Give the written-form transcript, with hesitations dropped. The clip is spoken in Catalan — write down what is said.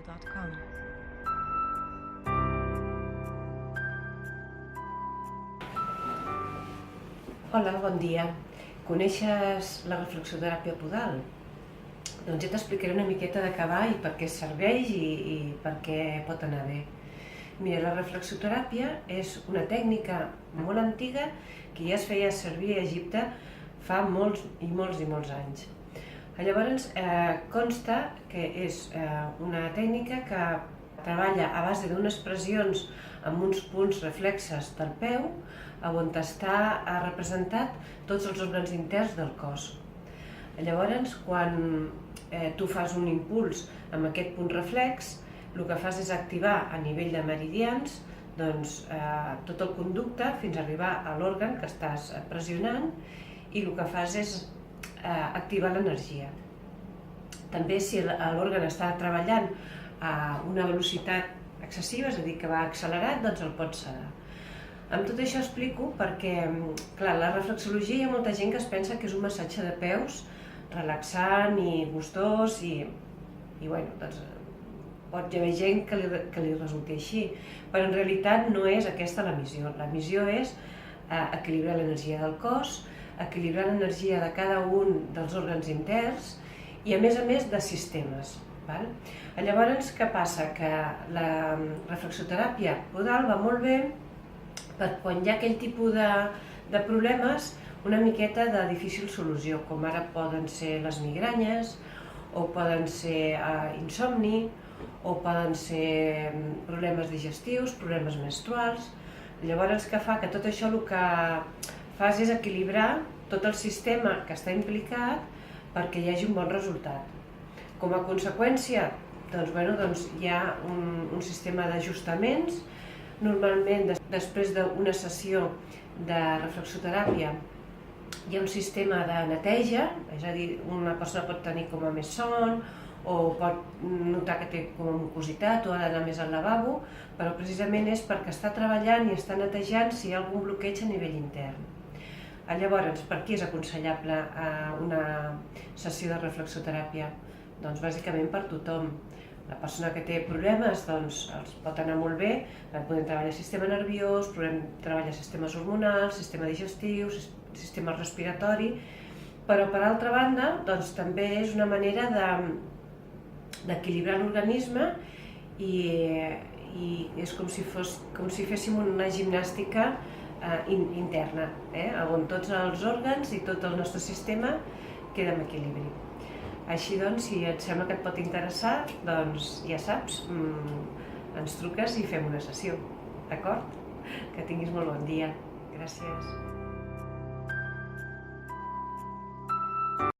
gmail.com. Hola, bon dia. Coneixes la reflexoteràpia podal? Doncs ja t'explicaré una miqueta de què va i per què serveix i per què pot anar bé. Mira, la reflexoteràpia és una tècnica molt antiga que ja es feia servir a Egipte fa molts anys. Llavors, consta que és una tècnica que treballa a base d'unes pressions amb uns punts reflexes del peu on està representat tots els òrgans interns del cos. Llavors, quan tu fas un impuls amb aquest punt reflex, el que fas és activar a nivell de meridians tot el conducte fins a arribar a l'òrgan que estàs pressionant i el que fas és activar l'energia. També si l'òrgan està treballant a una velocitat excessiva, és a dir, que va accelerat, doncs el pots sedar. Amb tot això explico perquè, clar, la reflexologia hi ha molta gent que es pensa que és un massatge de peus relaxant i gustós i bueno, doncs pot haver gent que li resulti així, però en realitat no és aquesta la missió. La missió és equilibrar l'energia del cos, equilibrar l'energia de cada un dels òrgans interns i a més de sistemes. Llavors, què passa? Que la reflexoteràpia podal va molt bé per quan hi ha aquell tipus de problemes una miqueta de difícil solució, com ara poden ser les migranyes, o poden ser insomni, o poden ser problemes digestius, problemes menstruals. Llavors, què fa? Que tot això el que fas és equilibrar tot el sistema que està implicat perquè hi hagi un bon resultat. Com a conseqüència, hi ha un sistema d'ajustaments. Normalment, després d'una sessió de reflexoteràpia, hi ha un sistema de neteja, és a dir, una persona pot tenir com a més son, o pot notar que té com a mucositat o ha d'anar més al lavabo, però precisament és perquè està treballant i està netejant si hi ha algun bloqueig a nivell intern. Llavors, per qui és aconsellable una sessió de reflexoteràpia? Doncs bàsicament per tothom. La persona que té problemes els pot anar molt bé, podem treballar sistema nerviós, podem treballar sistemes hormonals, sistema digestiu, sistema respiratori, però per altra banda també és una manera d'equilibrar l'organisme i és com si féssim una gimnàstica interna, on tots els òrgans i tot el nostre sistema queda en equilibri. Així doncs, si et sembla que et pot interessar, doncs ja saps, ens truques i fem una sessió, d'acord? Que tinguis molt bon dia. Gràcies.